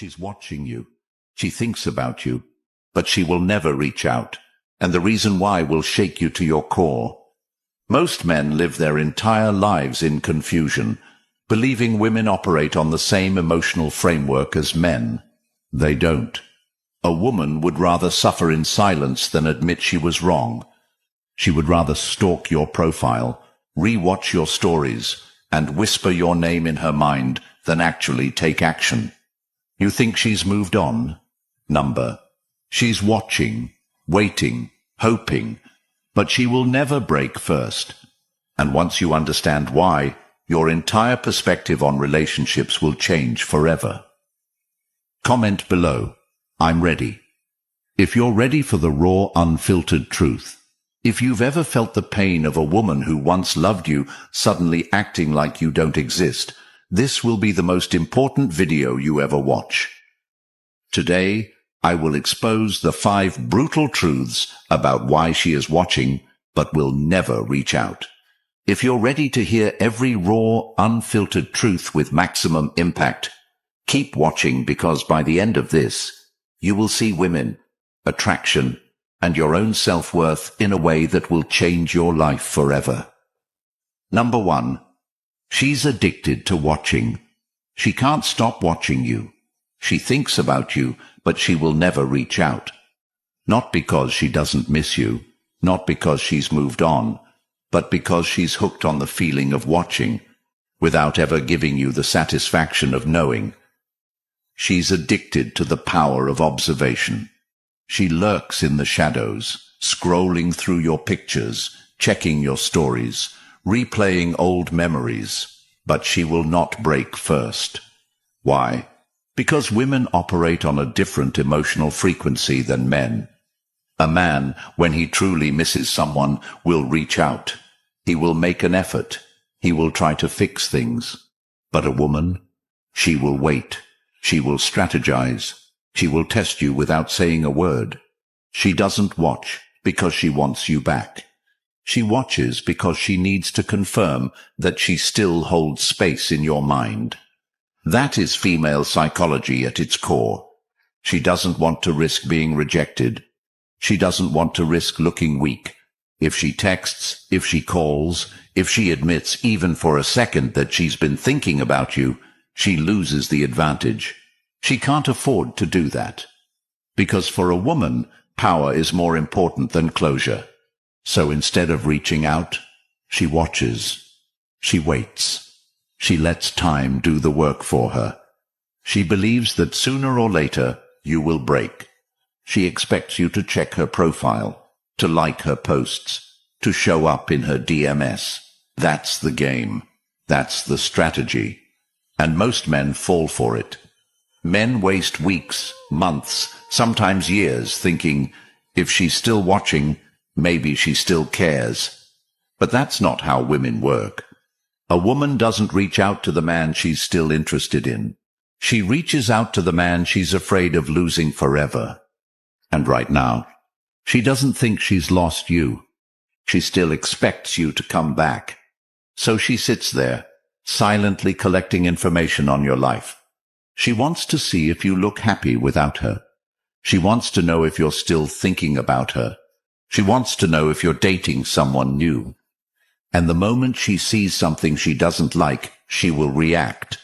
She's watching you. She thinks about you, but she will never reach out, and the reason why will shake you to your core. Most men live their entire lives in confusion, believing women operate on the same emotional framework as men. They don't. A woman would rather suffer in silence than admit she was wrong. She would rather stalk your profile, re-watch your stories, and whisper your name in her mind than actually take action. You think she's moved on? Number. She's watching, waiting, hoping, but she will never break first. And once you understand why, your entire perspective on relationships will change forever. Comment below. I'm ready. If you're ready for the raw, unfiltered truth, if you've ever felt the pain of a woman who once loved you suddenly acting like you don't exist, this will be the most important video you ever watch. Today, I will expose the 5 brutal truths about why she is watching but will never reach out. If you're ready to hear every raw, unfiltered truth with maximum impact, keep watching, because by the end of this, you will see women, attraction, and your own self-worth in a way that will change your life forever. Number 1. She's addicted to watching. She can't stop watching you. She thinks about you, but she will never reach out. Not because she doesn't miss you, not because she's moved on, but because she's hooked on the feeling of watching, without ever giving you the satisfaction of knowing. She's addicted to the power of observation. She lurks in the shadows, scrolling through your pictures, checking your stories, replaying old memories, but she will not break first. Why? Because women operate on a different emotional frequency than men. A man, when he truly misses someone, will reach out. He will make an effort. He will try to fix things. But a woman, she will wait. She will strategize. She will test you without saying a word. She doesn't watch because she wants you back. She watches because she needs to confirm that she still holds space in your mind. That is female psychology at its core. She doesn't want to risk being rejected. She doesn't want to risk looking weak. If she texts, if she calls, if she admits even for a second that she's been thinking about you, she loses the advantage. She can't afford to do that. Because for a woman, power is more important than closure. So instead of reaching out, she watches. She waits. She lets time do the work for her. She believes that sooner or later you will break. She expects you to check her profile, to like her posts, to show up in her DMS. That's the game. That's the strategy. And most men fall for it. Men waste weeks, months, sometimes years thinking, if she's still watching, maybe she still cares. But that's not how women work. A woman doesn't reach out to the man she's still interested in. She reaches out to the man she's afraid of losing forever. And right now, she doesn't think she's lost you. She still expects you to come back. So she sits there, silently collecting information on your life. She wants to see if you look happy without her. She wants to know if you're still thinking about her. She wants to know if you're dating someone new. And the moment she sees something she doesn't like, she will react,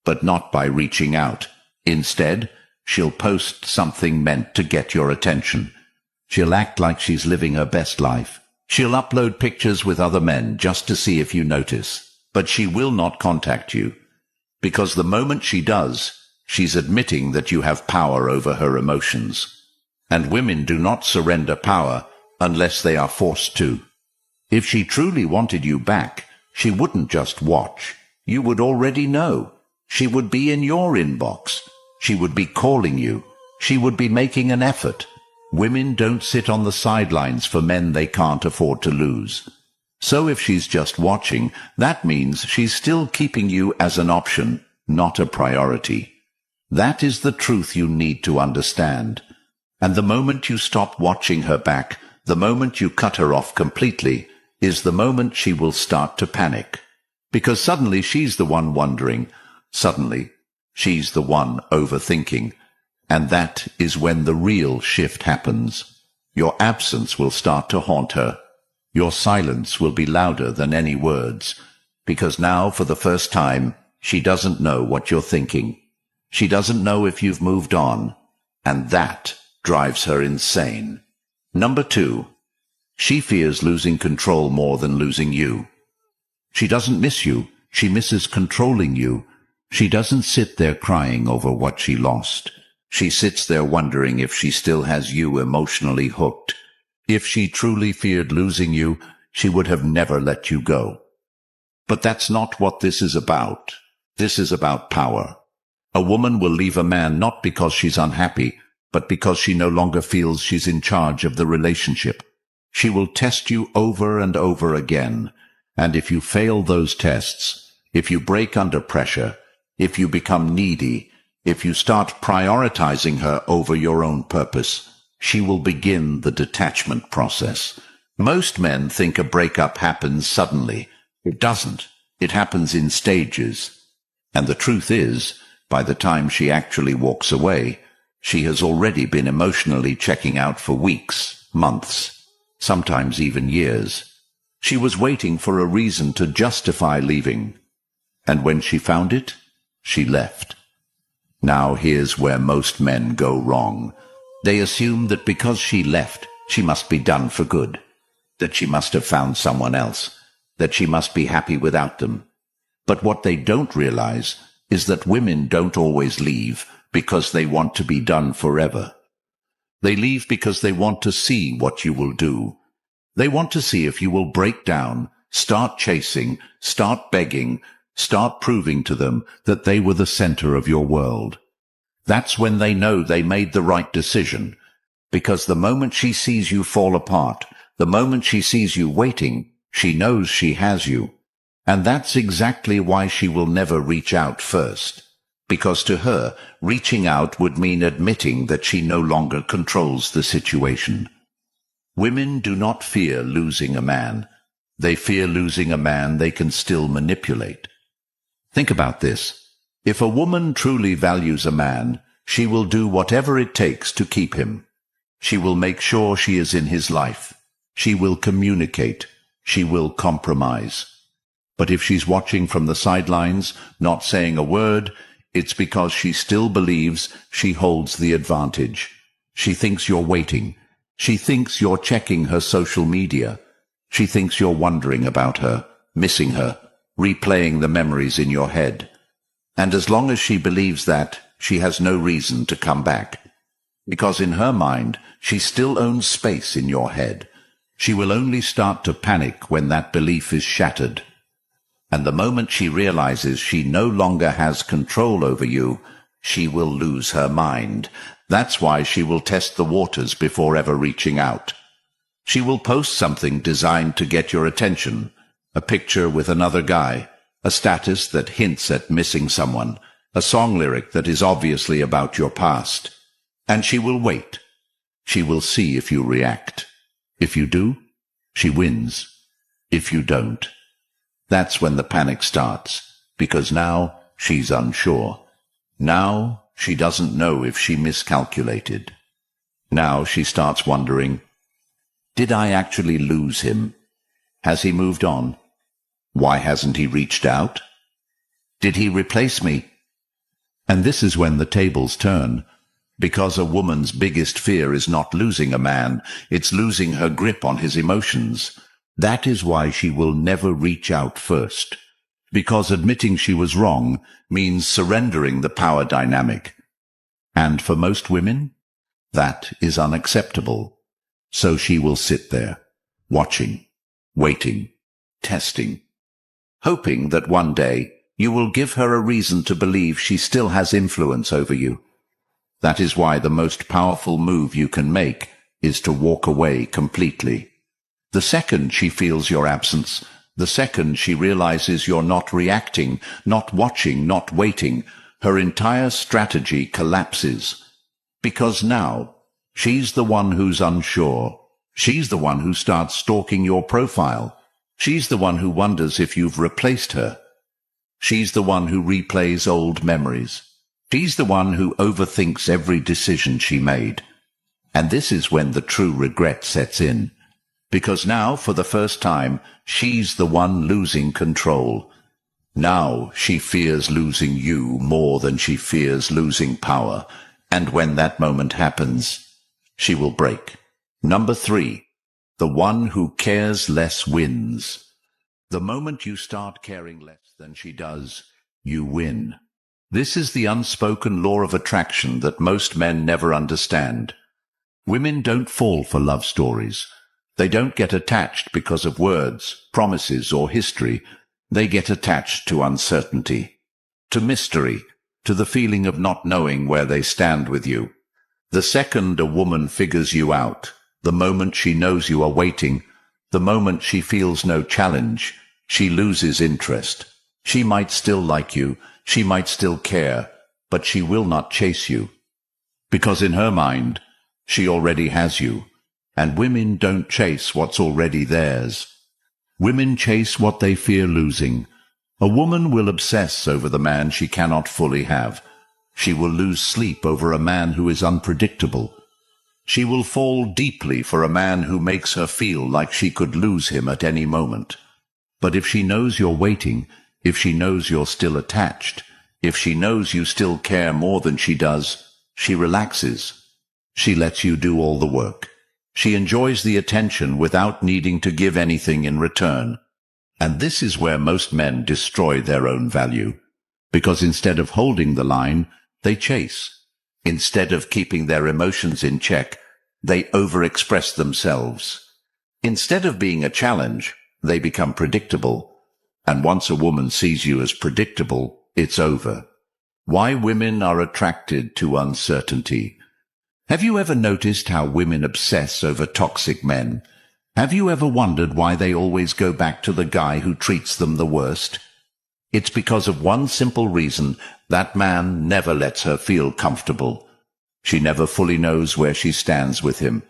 but not by reaching out. Instead, she'll post something meant to get your attention. She'll act like she's living her best life. She'll upload pictures with other men just to see if you notice. But she will not contact you. Because the moment she does, she's admitting that you have power over her emotions. And women do not surrender power unless they are forced to. If she truly wanted you back, she wouldn't just watch. You would already know. She would be in your inbox. She would be calling you. She would be making an effort. Women don't sit on the sidelines for men they can't afford to lose. So if she's just watching, that means she's still keeping you as an option, not a priority. That is the truth you need to understand. And the moment you stop watching her back, the moment you cut her off completely, is the moment she will start to panic. Because suddenly she's the one wondering. Suddenly, She's the one overthinking. And that is when the real shift happens. Your absence will start to haunt her. Your silence will be louder than any words, because now, for the first time, she doesn't know what you're thinking. She doesn't know if you've moved on, and that drives her insane. Number 2, she fears losing control more than losing you. She doesn't miss you. She misses controlling you. She doesn't sit there crying over what she lost. She sits there wondering if she still has you emotionally hooked. If she truly feared losing you, she would have never let you go. But that's not what this is about. This is about power. A woman will leave a man not because she's unhappy, but because she no longer feels she's in charge of the relationship. She will test you over and over again, and if you fail those tests, if you break under pressure, if you become needy, if you start prioritizing her over your own purpose, she will begin the detachment process. Most men think a breakup happens suddenly. It doesn't. It happens in stages. And the truth is, by the time she actually walks away, she has already been emotionally checking out for weeks, months, sometimes even years. She was waiting for a reason to justify leaving. And when she found it, she left. Now here's where most men go wrong. They assume that because she left, she must be done for good, that she must have found someone else, that she must be happy without them. But what they don't realize is that women don't always leave because they want to be done forever. They leave because they want to see what you will do. They want to see if you will break down, start chasing, start begging, start proving to them that they were the center of your world. That's when they know they made the right decision, because the moment she sees you fall apart, the moment she sees you waiting, she knows she has you. And that's exactly why she will never reach out first, because to her, reaching out would mean admitting that she no longer controls the situation. Women do not fear losing a man. They fear losing a man they can still manipulate. Think about this. If a woman truly values a man, she will do whatever it takes to keep him. She will make sure she is in his life. She will communicate. She will compromise. But if she's watching from the sidelines, not saying a word, it's because she still believes she holds the advantage. She thinks you're waiting. She thinks you're checking her social media. She thinks you're wondering about her, missing her, replaying the memories in your head. And as long as she believes that, she has no reason to come back. Because in her mind, she still owns space in your head. She will only start to panic when that belief is shattered. And the moment she realizes she no longer has control over you, she will lose her mind. That's why she will test the waters before ever reaching out. She will post something designed to get your attention, a picture with another guy, a status that hints at missing someone, a song lyric that is obviously about your past. And she will wait. She will see if you react. If you do, she wins. If you don't, that's when the panic starts, because now she's unsure. Now she doesn't know if she miscalculated. Now she starts wondering, did I actually lose him? Has he moved on? Why hasn't he reached out? Did he replace me? And this is when the tables turn, because a woman's biggest fear is not losing a man, it's losing her grip on his emotions. That is why she will never reach out first, because admitting she was wrong means surrendering the power dynamic. And for most women, that is unacceptable. So she will sit there, watching, waiting, testing, hoping that one day you will give her a reason to believe she still has influence over you. That is why the most powerful move you can make is to walk away completely. The second she feels your absence, the second she realizes you're not reacting, not watching, not waiting, her entire strategy collapses. Because now, she's the one who's unsure. She's the one who starts stalking your profile. She's the one who wonders if you've replaced her. She's the one who replays old memories. She's the one who overthinks every decision she made. And this is when the true regret sets in. Because now, for the first time, she's the one losing control. Now she fears losing you more than she fears losing power. And when that moment happens, she will break. Number 3. The one who cares less wins. The moment you start caring less than she does, you win. This is the unspoken law of attraction that most men never understand. Women don't fall for love stories. They don't get attached because of words, promises, or history. They get attached to uncertainty, to mystery, to the feeling of not knowing where they stand with you. The second a woman figures you out, the moment she knows you are waiting, the moment she feels no challenge, she loses interest. She might still like you, she might still care, but she will not chase you. Because in her mind, she already has you, and women don't chase what's already theirs. Women chase what they fear losing. A woman will obsess over the man she cannot fully have. She will lose sleep over a man who is unpredictable. She will fall deeply for a man who makes her feel like she could lose him at any moment. But if she knows you're waiting, if she knows you're still attached, if she knows you still care more than she does, she relaxes. She lets you do all the work. She enjoys the attention without needing to give anything in return. And this is where most men destroy their own value. Because instead of holding the line, they chase. Instead of keeping their emotions in check, they overexpress themselves. Instead of being a challenge, they become predictable. And once a woman sees you as predictable, it's over. Why women are attracted to uncertainty. Have you ever noticed how women obsess over toxic men? Have you ever wondered why they always go back to the guy who treats them the worst? It's because of one simple reason: that man never lets her feel comfortable. She never fully knows where she stands with him.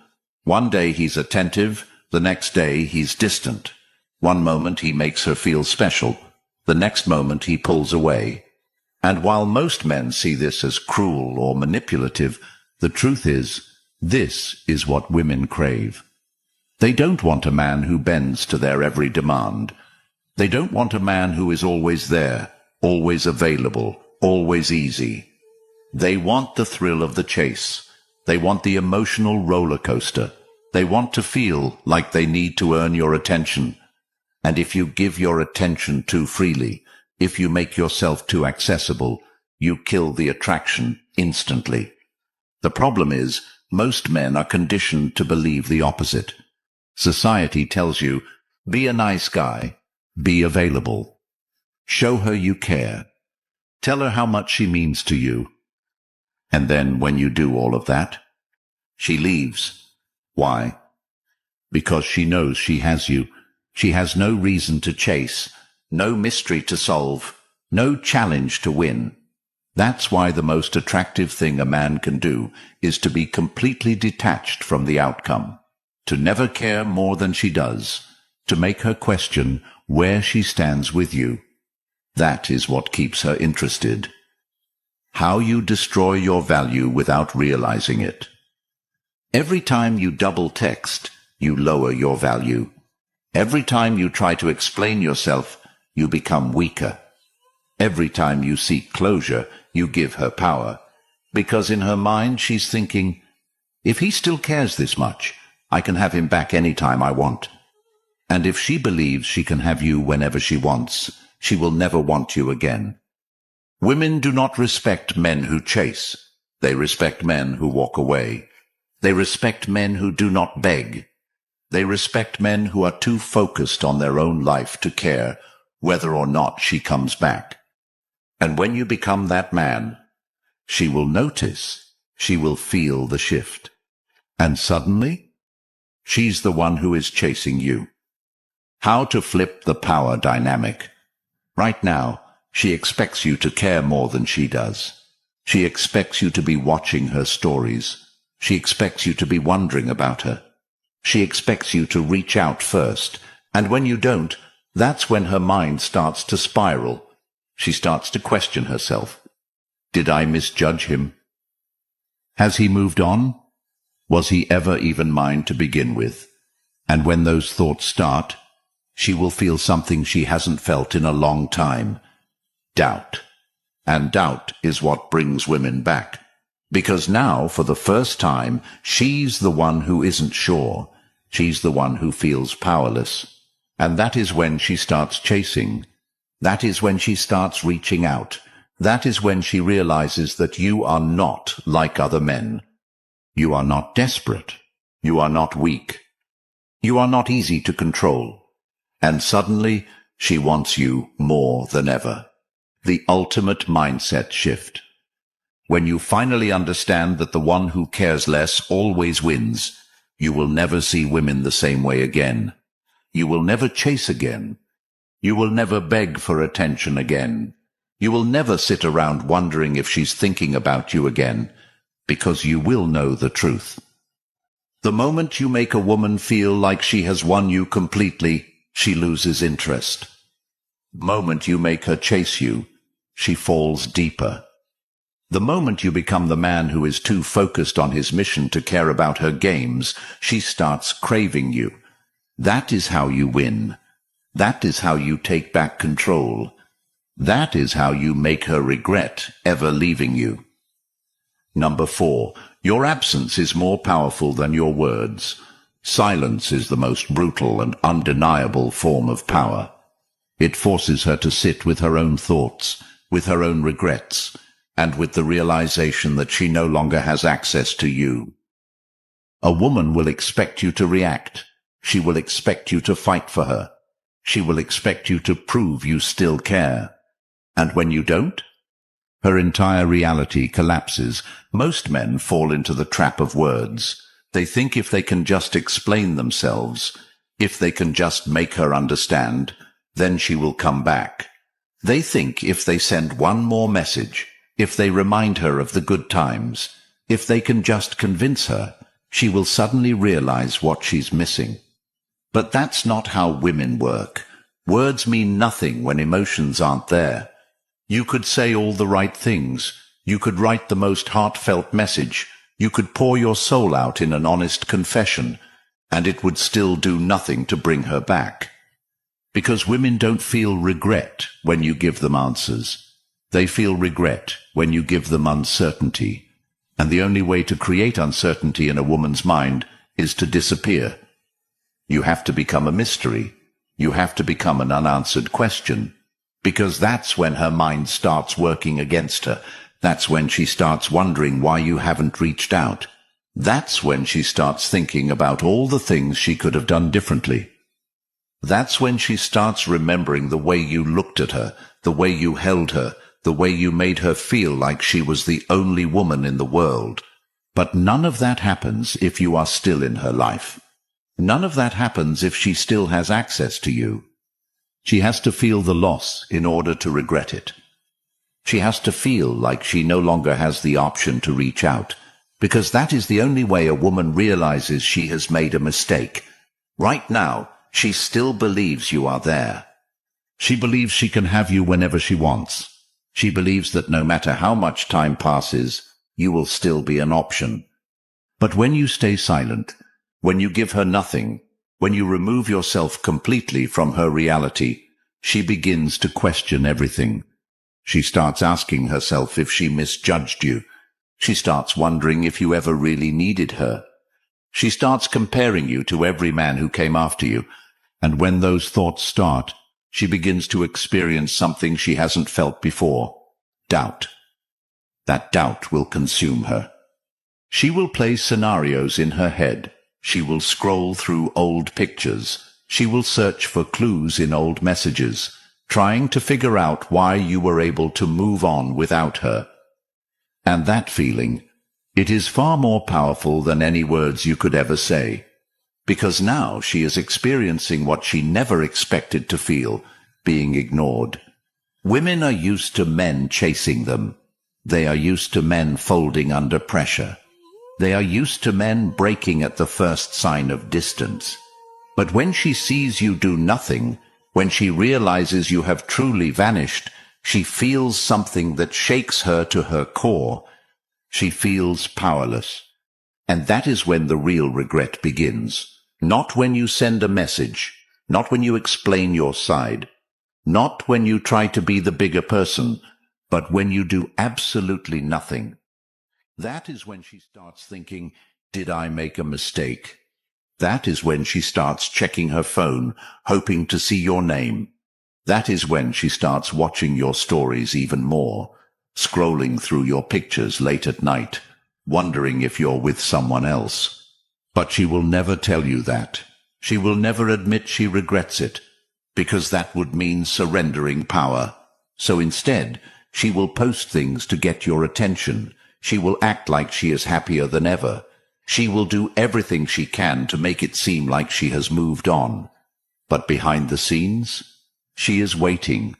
One day he's attentive, the next day he's distant. One moment he makes her feel special, the next moment he pulls away. And while most men see this as cruel or manipulative, the truth is, this is what women crave. They don't want a man who bends to their every demand. They don't want a man who is always there, always available, always easy. They want the thrill of the chase. They want the emotional roller coaster. They want to feel like they need to earn your attention. And if you give your attention too freely, if you make yourself too accessible, you kill the attraction instantly. The problem is, most men are conditioned to believe the opposite. Society tells you, be a nice guy, be available. Show her you care. Tell her how much she means to you. And then when you do all of that, she leaves. Why? Because she knows she has you. She has no reason to chase, no mystery to solve, no challenge to win. That's why the most attractive thing a man can do is to be completely detached from the outcome, to never care more than she does, to make her question where she stands with you. That is what keeps her interested. How you destroy your value without realizing it. Every time you double text, you lower your value. Every time you try to explain yourself, you become weaker. Every time you seek closure, you give her power, because in her mind she's thinking, if he still cares this much, I can have him back any time I want. And if she believes she can have you whenever she wants, she will never want you again. Women do not respect men who chase. They respect men who walk away. They respect men who do not beg. They respect men who are too focused on their own life to care whether or not she comes back. And when you become that man, she will notice, she will feel the shift. And suddenly, she's the one who is chasing you. How to flip the power dynamic. Right now, she expects you to care more than she does. She expects you to be watching her stories. She expects you to be wondering about her. She expects you to reach out first. And when you don't, that's when her mind starts to spiral. She starts to question herself. Did I misjudge him? Has he moved on? Was he ever even mine to begin with? And when those thoughts start, she will feel something she hasn't felt in a long time. Doubt. And doubt is what brings women back. Because now, for the first time, she's the one who isn't sure. She's the one who feels powerless. And that is when she starts chasing. That is when she starts reaching out. That is when she realizes that you are not like other men. You are not desperate. You are not weak. You are not easy to control. And suddenly, she wants you more than ever. The ultimate mindset shift. When you finally understand that the one who cares less always wins, you will never see women the same way again. You will never chase again. You will never beg for attention again. You will never sit around wondering if she's thinking about you again, because you will know the truth. The moment you make a woman feel like she has won you completely, she loses interest. The moment you make her chase you, she falls deeper. The moment you become the man who is too focused on his mission to care about her games, she starts craving you. That is how you win. That is how you take back control. That is how you make her regret ever leaving you. Number 4. Your absence is more powerful than your words. Silence is the most brutal and undeniable form of power. It forces her to sit with her own thoughts, with her own regrets, and with the realization that she no longer has access to you. A woman will expect you to react. She will expect you to fight for her. She will expect you to prove you still care. And when you don't, her entire reality collapses. Most men fall into the trap of words. They think if they can just explain themselves, if they can just make her understand, then she will come back. They think if they send one more message, if they remind her of the good times, if they can just convince her, she will suddenly realize what she's missing. But that's not how women work. Words mean nothing when emotions aren't there. You could say all the right things. You could write the most heartfelt message. You could pour your soul out in an honest confession, and it would still do nothing to bring her back. Because women don't feel regret when you give them answers. They feel regret when you give them uncertainty. And the only way to create uncertainty in a woman's mind is to disappear. You have to become a mystery. You have to become an unanswered question. Because that's when her mind starts working against her. That's when she starts wondering why you haven't reached out. That's when she starts thinking about all the things she could have done differently. That's when she starts remembering the way you looked at her, the way you held her, the way you made her feel like she was the only woman in the world. But none of that happens if you are still in her life. None of that happens if she still has access to you. She has to feel the loss in order to regret it. She has to feel like she no longer has the option to reach out, because that is the only way a woman realizes she has made a mistake. Right now, she still believes you are there. She believes she can have you whenever she wants. She believes that no matter how much time passes, you will still be an option. But when you stay silent, when you give her nothing, when you remove yourself completely from her reality, she begins to question everything. She starts asking herself if she misjudged you. She starts wondering if you ever really needed her. She starts comparing you to every man who came after you. And when those thoughts start, she begins to experience something she hasn't felt before. Doubt. That doubt will consume her. She will play scenarios in her head. She will scroll through old pictures. She will search for clues in old messages, trying to figure out why you were able to move on without her. And that feeling, it is far more powerful than any words you could ever say, because now she is experiencing what she never expected to feel, being ignored. Women are used to men chasing them. They are used to men folding under pressure. They are used to men breaking at the first sign of distance. But when she sees you do nothing, when she realizes you have truly vanished, She feels something that shakes her to her core. She feels powerless. And that is when the real regret begins. Not when you send a message, not when you explain your side, not when you try to be the bigger person, but when you do absolutely nothing. That is when she starts thinking, did I make a mistake? That is when she starts checking her phone, hoping to see your name. That is when she starts watching your stories even more, scrolling through your pictures late at night, wondering if you're with someone else. But she will never tell you that. She will never admit she regrets it, because that would mean surrendering power. So instead, she will post things to get your attention. She will act like she is happier than ever. She will do everything she can to make it seem like she has moved on. But behind the scenes, she is waiting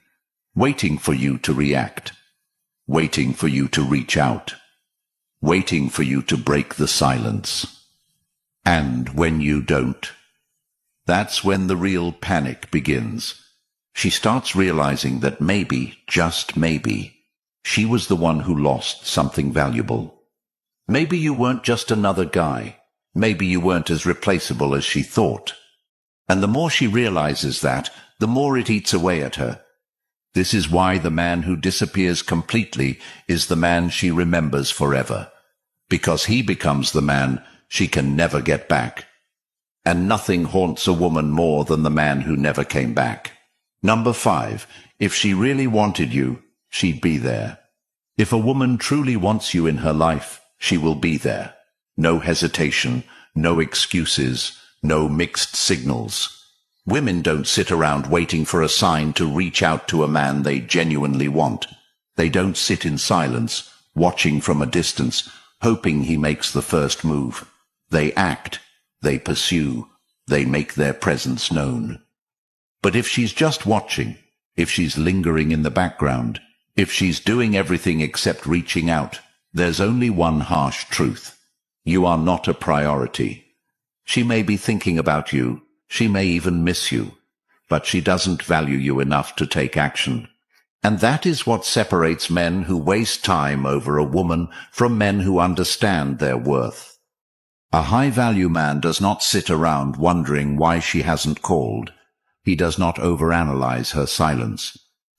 for you to react, waiting for you to reach out, waiting for you to break the silence. And when you don't, that's when the real panic begins. She starts realizing that maybe, just maybe, she was the one who lost something valuable. Maybe you weren't just another guy. Maybe you weren't as replaceable as she thought. And the more she realizes that, the more it eats away at her. This is why the man who disappears completely is the man she remembers forever, because he becomes the man she can never get back. And nothing haunts a woman more than the man who never came back. Number 5, if she really wanted you, she'd be there. If a woman truly wants you in her life, she will be there. No hesitation, no excuses, no mixed signals. Women don't sit around waiting for a sign to reach out to a man they genuinely want. They don't sit in silence, watching from a distance, hoping he makes the first move. They act, they pursue, they make their presence known. But if she's just watching, if she's lingering in the background, if she's doing everything except reaching out, there's only one harsh truth. You are not a priority. She may be thinking about you, she may even miss you, but she doesn't value you enough to take action. And that is what separates men who waste time over a woman from men who understand their worth. A high-value man does not sit around wondering why she hasn't called. He does not overanalyze her silence.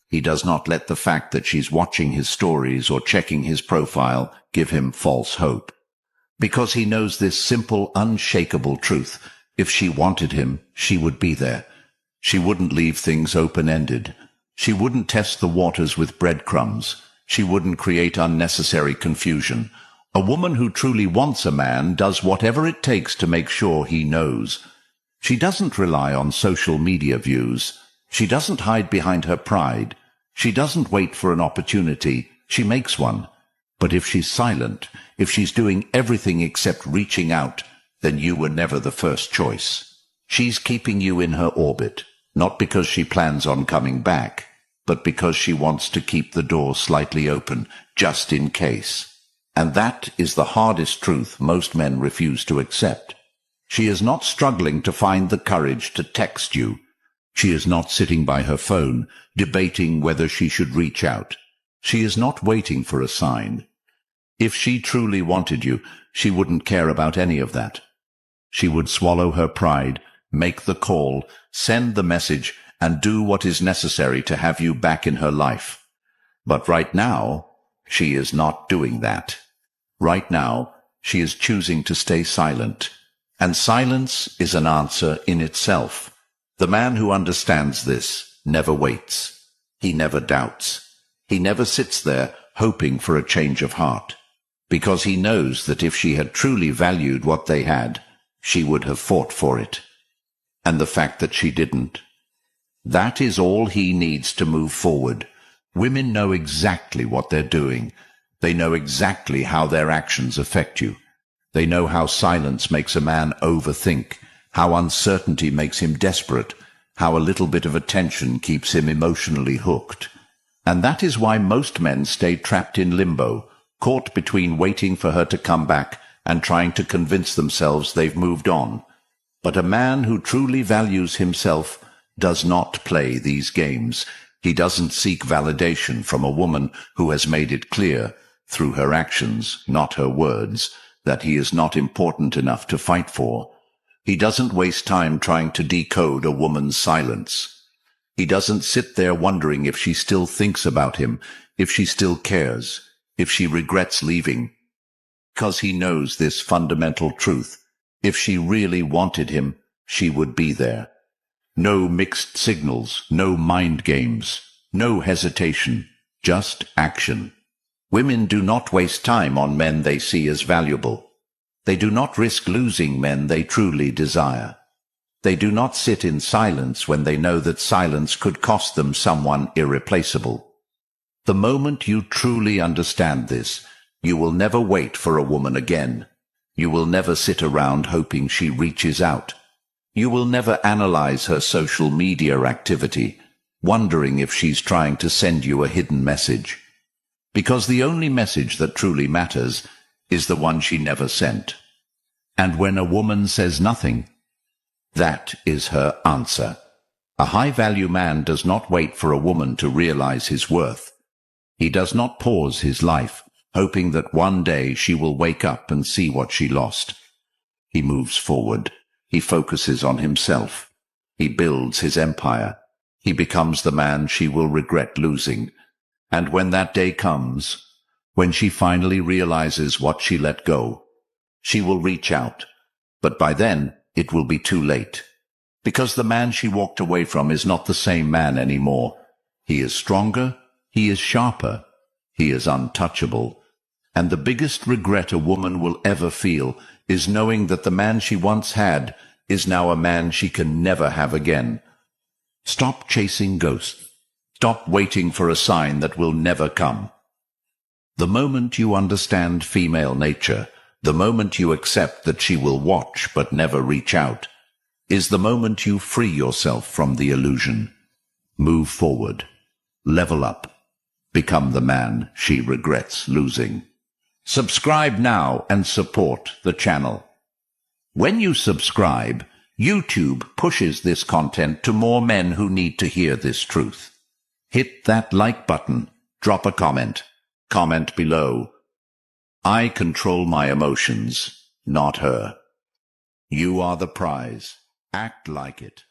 He does not let the fact that she's watching his stories or checking his profile give him false hope. Because he knows this simple, unshakable truth. If she wanted him, she would be there. She wouldn't leave things open-ended. She wouldn't test the waters with breadcrumbs. She wouldn't create unnecessary confusion. A woman who truly wants a man does whatever it takes to make sure he knows. She doesn't rely on social media views. She doesn't hide behind her pride. She doesn't wait for an opportunity. She makes one. But if she's silent, if she's doing everything except reaching out, then you were never the first choice. She's keeping you in her orbit, not because she plans on coming back, but because she wants to keep the door slightly open, just in case. And that is the hardest truth most men refuse to accept. She is not struggling to find the courage to text you. She is not sitting by her phone, debating whether she should reach out. She is not waiting for a sign. If she truly wanted you, she wouldn't care about any of that. She would swallow her pride, make the call, send the message, and do what is necessary to have you back in her life. But right now, she is not doing that. Right now, she is choosing to stay silent. And silence is an answer in itself. The man who understands this never waits. He never doubts. He never sits there hoping for a change of heart. Because he knows that if she had truly valued what they had, she would have fought for it. And the fact that she didn't, that is all he needs to move forward. Women know exactly what they're doing. They know exactly how their actions affect you. They know how silence makes a man overthink, how uncertainty makes him desperate, how a little bit of attention keeps him emotionally hooked. And that is why most men stay trapped in limbo, caught between waiting for her to come back and trying to convince themselves they've moved on. But a man who truly values himself does not play these games. He doesn't seek validation from a woman who has made it clear, through her actions, not her words, that he is not important enough to fight for. He doesn't waste time trying to decode a woman's silence. He doesn't sit there wondering if she still thinks about him, if she still cares, if she regrets leaving. Because he knows this fundamental truth. If she really wanted him, she would be there. No mixed signals, no mind games, no hesitation, just action. Women do not waste time on men they see as valuable. They do not risk losing men they truly desire. They do not sit in silence when they know that silence could cost them someone irreplaceable. The moment you truly understand this, you will never wait for a woman again. You will never sit around hoping she reaches out. You will never analyze her social media activity, wondering if she's trying to send you a hidden message. Because the only message that truly matters is the one she never sent. And when a woman says nothing, that is her answer. A high-value man does not wait for a woman to realize his worth. He does not pause his life, hoping that one day she will wake up and see what she lost. He moves forward. He focuses on himself. He builds his empire. He becomes the man she will regret losing. And when that day comes, when she finally realizes what she let go, she will reach out. But by then, it will be too late. Because the man she walked away from is not the same man anymore. He is stronger. He is sharper. He is untouchable. And the biggest regret a woman will ever feel is knowing that the man she once had is now a man she can never have again. Stop chasing ghosts. Stop waiting for a sign that will never come. The moment you understand female nature, the moment you accept that she will watch but never reach out, is the moment you free yourself from the illusion. Move forward. Level up. Become the man she regrets losing. Subscribe now and support the channel. When you subscribe, YouTube pushes this content to more men who need to hear this truth. Hit that like button. Drop a comment. Comment below. I control my emotions, not her. You are the prize. Act like it.